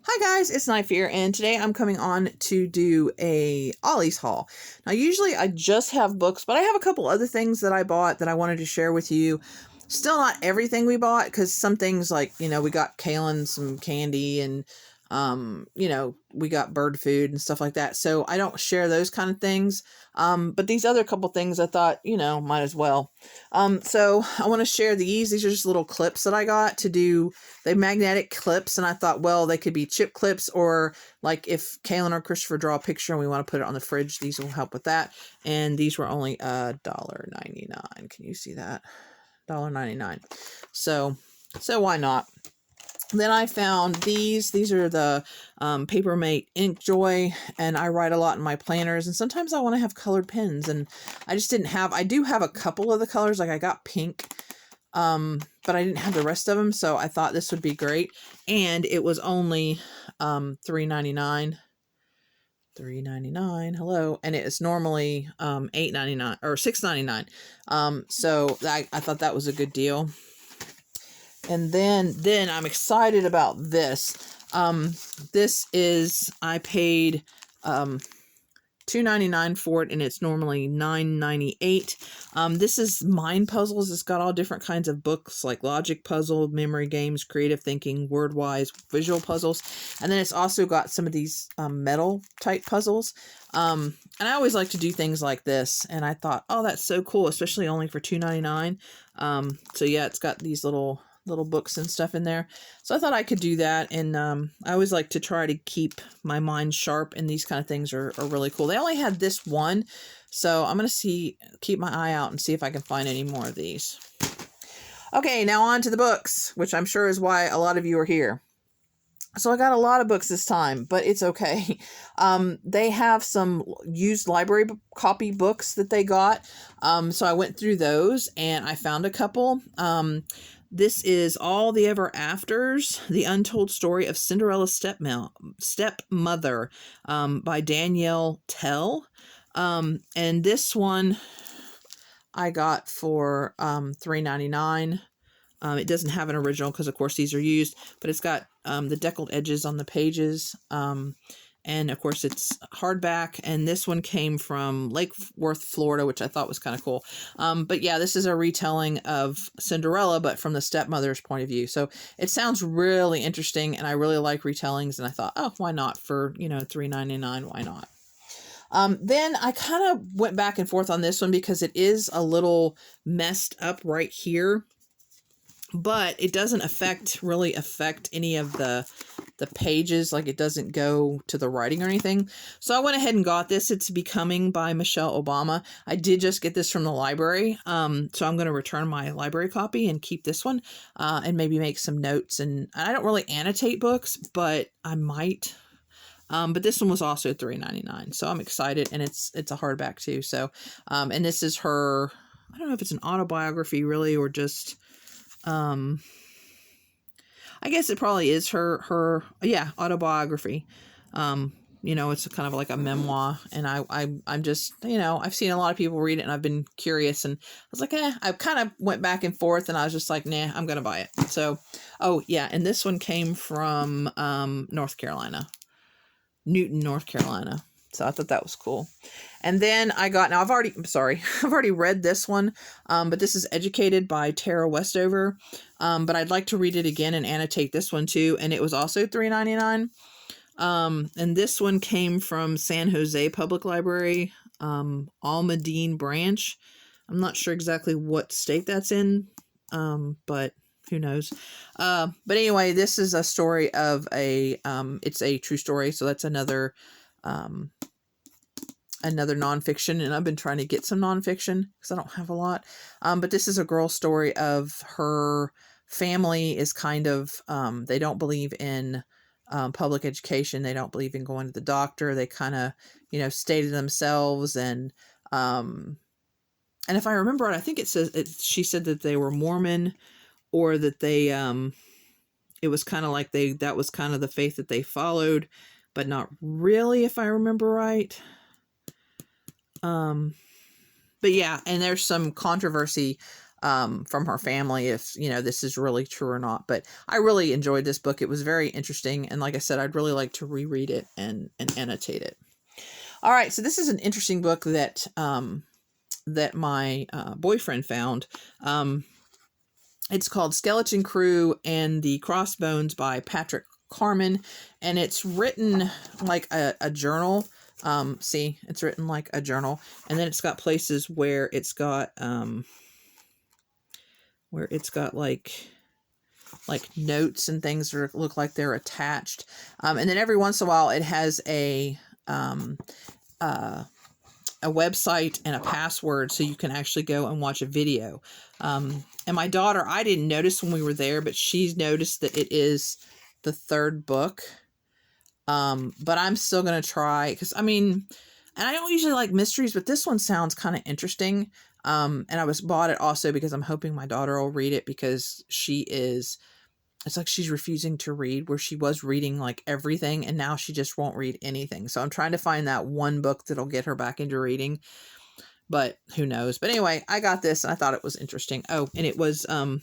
Hi guys, it's Knife here, and today I'm coming on to do a Ollie's haul. Now usually I just have books, but I have a couple other things that I bought that I wanted to share with you. Still not everything we bought, because some things like, we got Kaylin some candy and, we got bird food and stuff like that. So I don't share those kind of things. But these other couple things I thought, might as well. So I want to share these. These are just little clips that I got to do. They're magnetic clips, and I thought, well, they could be chip clips, or like if Kaylin or Christopher draw a picture and we want to put it on the fridge, these will help with that. And these were only $1.99. Can you see that? $1.99. So why not? Then I found these. These are the Papermate Ink Joy, and I write a lot in my planners, and sometimes I want to have colored pens, and I just didn't have, I do have a couple of the colors, like I got pink, but I didn't have the rest of them, so I thought this would be great, and it was only $3.99. $3.99, hello, and it is normally $8.99 or $6.99. So I thought that was a good deal. And then I'm excited about this. This is, I paid $2.99 for it, and it's normally $9.98. This is Mind Puzzles. It's got all different kinds of books, like logic puzzle, memory games, creative thinking, word-wise, visual puzzles. And then it's also got some of these metal type puzzles. And I always like to do things like this, and I thought, oh, that's so cool, especially only for $2.99. So yeah, it's got these little books and stuff in there. So I thought I could do that. And I always like to try to keep my mind sharp, and these kind of things are really cool. They only had this one, so I'm going to keep my eye out and see if I can find any more of these. Okay, now on to the books, which I'm sure is why a lot of you are here. So I got a lot of books this time, but it's okay. They have some used library copy books that they got. So I went through those, and I found a couple. This is All the Ever Afters, The Untold Story of Cinderella's Stepmother, by Danielle Tell. And this one I got for $3.99. It doesn't have an original because, of course, these are used, but it's got the deckled edges on the pages. And, of course, it's hardback. And this one came from Lake Worth, Florida, which I thought was kind of cool. But, yeah, this is a retelling of Cinderella, but from the stepmother's point of view. So it sounds really interesting, and I really like retellings. And I thought, oh, why not? For, $3.99, why not? Then I kind of went back and forth on this one because it is a little messed up right here. But it doesn't really affect any of the pages, like it doesn't go to the writing or anything. So I went ahead and got this. It's Becoming by Michelle Obama. I did just get this from the library, so I'm going to return my library copy and keep this one, and maybe make some notes. And I don't really annotate books, but I might. But this one was also $3.99, so I'm excited, and it's a hardback too. So, and this is her, I don't know if it's an autobiography really, or just, I guess it probably is her autobiography. It's kind of like a memoir, and I'm just, I've seen a lot of people read it, and I've been curious, and I was like, I kind of went back and forth, and I was just like, nah, I'm going to buy it. So, oh yeah. And this one came from, North Carolina, Newton, North Carolina. So I thought that was cool. And then I've already read this one, but this is Educated by Tara Westover. But I'd like to read it again and annotate this one too. And it was also $3.99. And this one came from San Jose Public Library, Almadine Branch. I'm not sure exactly what state that's in, but who knows? But anyway, this is a story of it's a true story. So that's another nonfiction, and I've been trying to get some nonfiction because I don't have a lot. But this is a girl story of her family is kind of, they don't believe in public education. They don't believe in going to the doctor. They kind of, stay to themselves. And if I remember right, I think she said that they were Mormon, or that they, it was kind of like that was kind of the faith that they followed, but not really, if I remember right. But yeah, and there's some controversy from her family if, you know, this is really true or not. But I really enjoyed this book. It was very interesting. And like I said, I'd really like to reread it and annotate it. All right. So this is an interesting book that, that my boyfriend found. It's called Skeleton Crew and the Crossbones by Patrick Carman, and it's written like a journal. See, it's written like a journal, and then it's got places where it's got like notes and things that look like they're attached. And then every once in a while it has a website and a password so you can actually go and watch a video. And my daughter, I didn't notice when we were there, but she's noticed that it is the third book. But I'm still going to try because, I mean, and I don't usually like mysteries, but this one sounds kind of interesting. And I bought it also because I'm hoping my daughter will read it because it's like she's refusing to read, where she was reading like everything and now she just won't read anything. So I'm trying to find that one book that'll get her back into reading, but who knows. But anyway, I got this and I thought it was interesting. Oh, and it was, I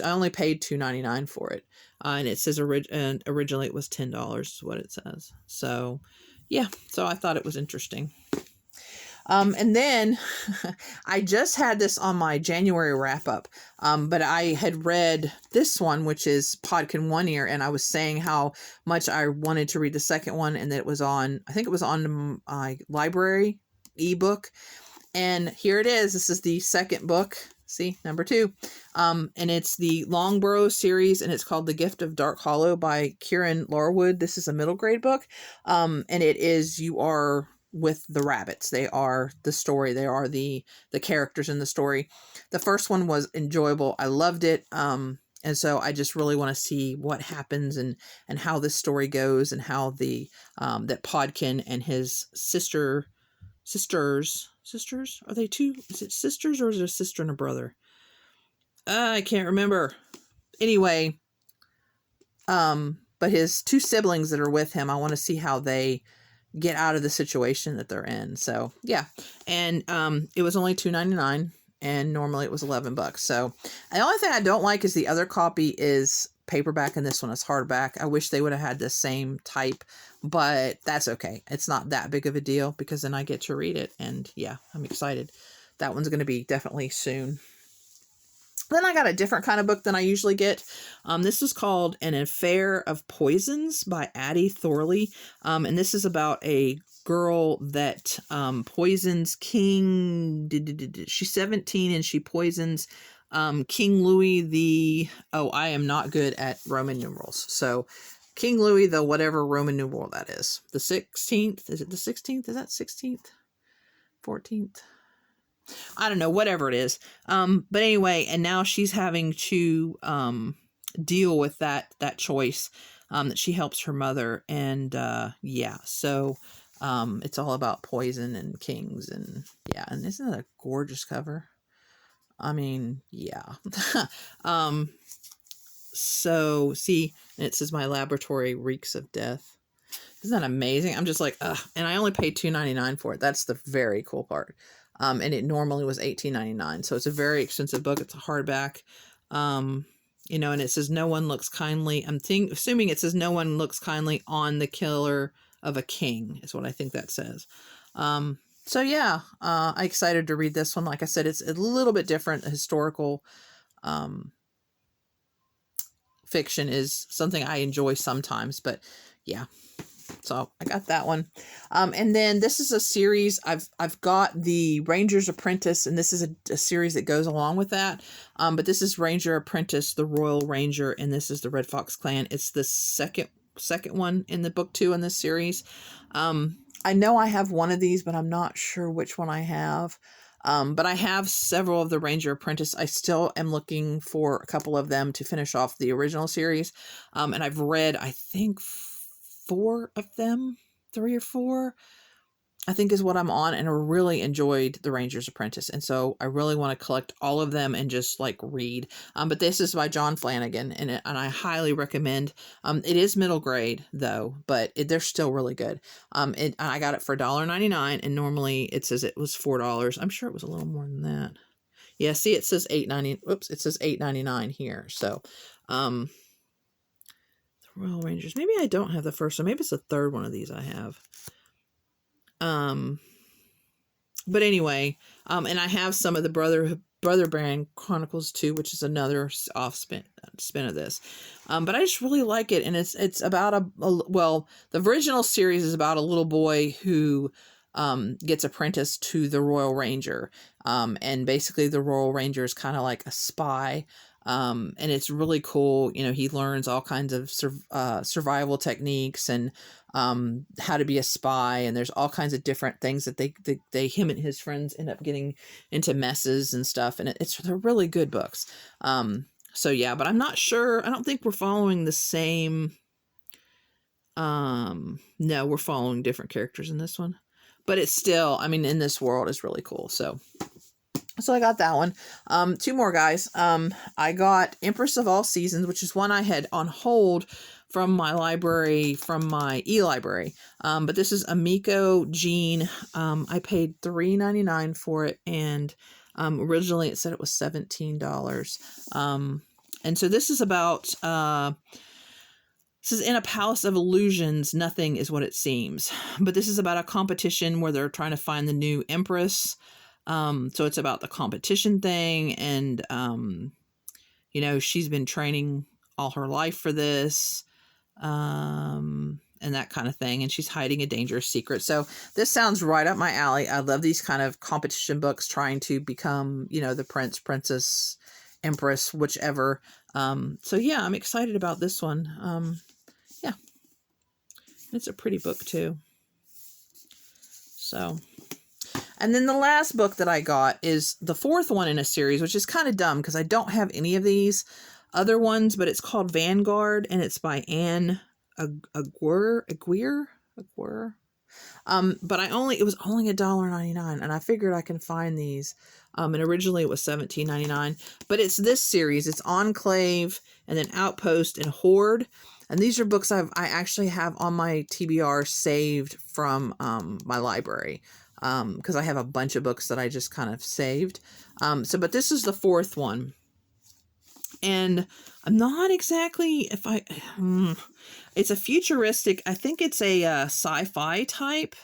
only paid $2.99 for it. And it says originally it was $10 is what it says. So yeah, so I thought it was interesting. And then I just had this on my January wrap up. But I had read this one, which is Podkin One Ear, and I was saying how much I wanted to read the second one, and that it was on, I think it was on my library ebook. And here it is. This is the second book. See, number 2. And it's the Longborough series, and it's called The Gift of Dark Hollow by Kieran Larwood. This is a middle grade book. And it is, you are with the rabbits. They are the story. They are the characters in the story. The first one was enjoyable. I loved it. And so I just really want to see what happens and how this story goes, and how that Podkin and his sisters, are they two? Is it sisters or is it a sister and a brother? I can't remember. Anyway, but his 2 siblings that are with him, I want to see how they get out of the situation that they're in. So yeah. And it was only $2.99 and normally it was $11. So the only thing I don't like is the other copy is paperback and this one is hardback. I wish they would have had the same type, but that's okay. It's not that big of a deal because then I get to read it, and yeah, I'm excited. That one's going to be definitely soon. Then I got a different kind of book than I usually get. This is called An Affair of Poisons by Addie Thorley. And this is about a girl that poisons King. She's 17 and she poisons King Louis I am not good at Roman numerals. So King Louis, the whatever Roman numeral that is. The 16th. Is it the 16th? Is that 16th? 14th? I don't know, whatever it is. But anyway, and now she's having to deal with that choice that she helps her mother. And yeah, so it's all about poison and kings, and yeah, and isn't that a gorgeous cover? I mean, yeah. So see, and it says my laboratory reeks of death. Isn't that amazing? I'm just like, ugh. And I only paid $2.99 for it. That's the very cool part. And it normally was $18.99. So it's a very expensive book. It's a hardback. You know, and it says no one looks kindly. Assuming it says no one looks kindly on the killer of a king is what I think that says. So yeah, I'm excited to read this one. Like I said, it's a little bit different. Historical fiction is something I enjoy sometimes, but yeah. So I got that one. And then this is a series. I've got the Ranger's Apprentice, and this is a series that goes along with that. But this is Ranger Apprentice, the Royal Ranger, and this is the Red Fox Clan. It's the second one in the book 2 in this series. I know I have one of these, but I'm not sure which one I have. But I have several of the Ranger Apprentice. I still am looking for a couple of them to finish off the original series. And I've read, I think, 4 of them, 3 or 4, I think is what I'm on, and I really enjoyed The Ranger's Apprentice, and so I really want to collect all of them and just like read. But this is by John Flanagan, and I highly recommend. It is middle grade though, but they're still really good. I got it for $1.99, and normally it says it was $4. I'm sure it was a little more than that. Yeah, see, it says $8.90. Oops, it says $8.99 here. So, the Royal Rangers. Maybe I don't have the first one. Maybe it's the third one of these I have. But anyway, and I have some of the Brother Brand Chronicles too, which is another spin of this. But I just really like it, and it's about well, the original series is about a little boy who gets apprenticed to the Royal Ranger, and basically the Royal Ranger is kind of like a spy. And it's really cool. You know, he learns all kinds of survival techniques and how to be a spy, and there's all kinds of different things that him and his friends end up getting into messes and stuff, and they're really good books. So yeah, but I'm not sure. I don't think we're following the same. No, we're following different characters in this one, but it's still, I mean, in this world is really cool. So I got that one. Two more, guys. I got Empress of All Seasons, which is one I had on hold from my library, from my e-library. But this is Amiko Jean. I paid $3.99 for it, and originally it said it was $17. And so this is about, this is in a palace of illusions, nothing is what it seems. But this is about a competition where they're trying to find the new empress. So it's about the competition thing, and, you know, she's been training all her life for this, and that kind of thing, and she's hiding a dangerous secret. So this sounds right up my alley. I love these kind of competition books, trying to become, you know, the prince, princess, empress, whichever. So yeah, I'm excited about this one. Yeah, it's a pretty book too. So... And then the last book that I got is the fourth one in a series, which is kind of dumb because I don't have any of these other ones, but it's called Vanguard, and it's by Anne Aguirre. But it was only $1.99, and I figured I can find these. And originally it was $17.99, but it's this series. It's Enclave, and then Outpost, and Horde. And these are books I actually have on my TBR saved from my library. Because I have a bunch of books that I just kind of saved. But this is the fourth one. And I'm not exactly, it's a futuristic, I think it's a sci-fi type.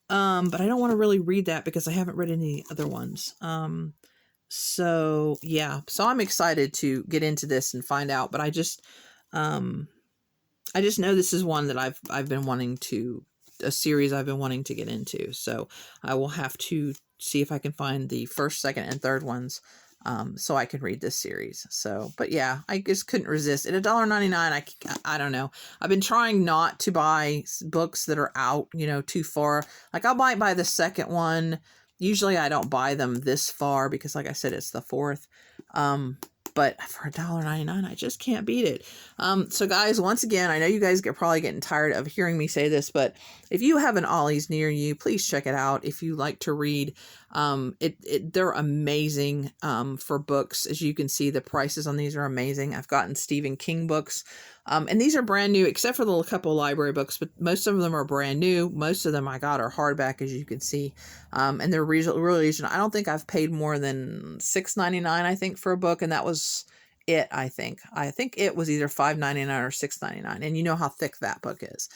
But I don't want to really read that because I haven't read any other ones. So yeah, so I'm excited to get into this and find out, but I just know this is one that I've been wanting to, a series I've been wanting to get into. So I will have to see if I can find the first, second, and third ones, so I can read this series. So, but yeah, I just couldn't resist. At $1.99, I don't know. I've been trying not to buy books that are out, you know, too far. Like I might buy the second one. Usually I don't buy them this far because, like I said, it's the fourth. But for $1.99, I just can't beat it. So guys, once again, I know you guys probably getting tired of hearing me say this, but if you have an Ollie's near you, please check it out. If you like to read, they're amazing for books. As you can see, the prices on these are amazing. I've gotten Stephen King books, and these are brand new, except for the couple of library books, but most of them are brand new. Most of them I got are hardback, as you can see, and they're really, I don't think I've paid more than $6.99, I think, for a book, and that was it. I think it was either $5.99 or $6.99, and you know how thick that book is.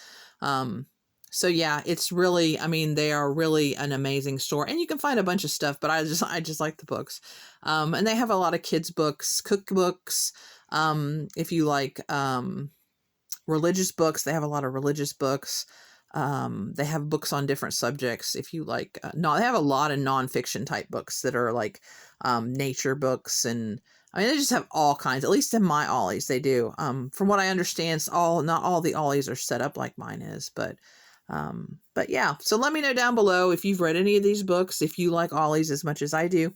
So yeah, it's really, I mean, they are really an amazing store, and you can find a bunch of stuff, but I just like the books. And they have a lot of kids books, cookbooks. If you like, religious books, they have a lot of religious books. They have books on different subjects. If you like, they have a lot of nonfiction type books that are like, nature books, and I mean, they just have all kinds, at least in my Ollies, they do. From what I understand, not all the Ollies are set up like mine is, but yeah, so let me know down below if you've read any of these books, if you like Ollies as much as I do.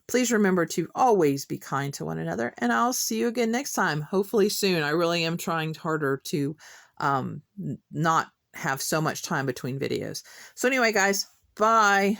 Please remember to always be kind to one another, and I'll see you again next time, hopefully soon. I really am trying harder to not have so much time between videos. So anyway, guys, bye.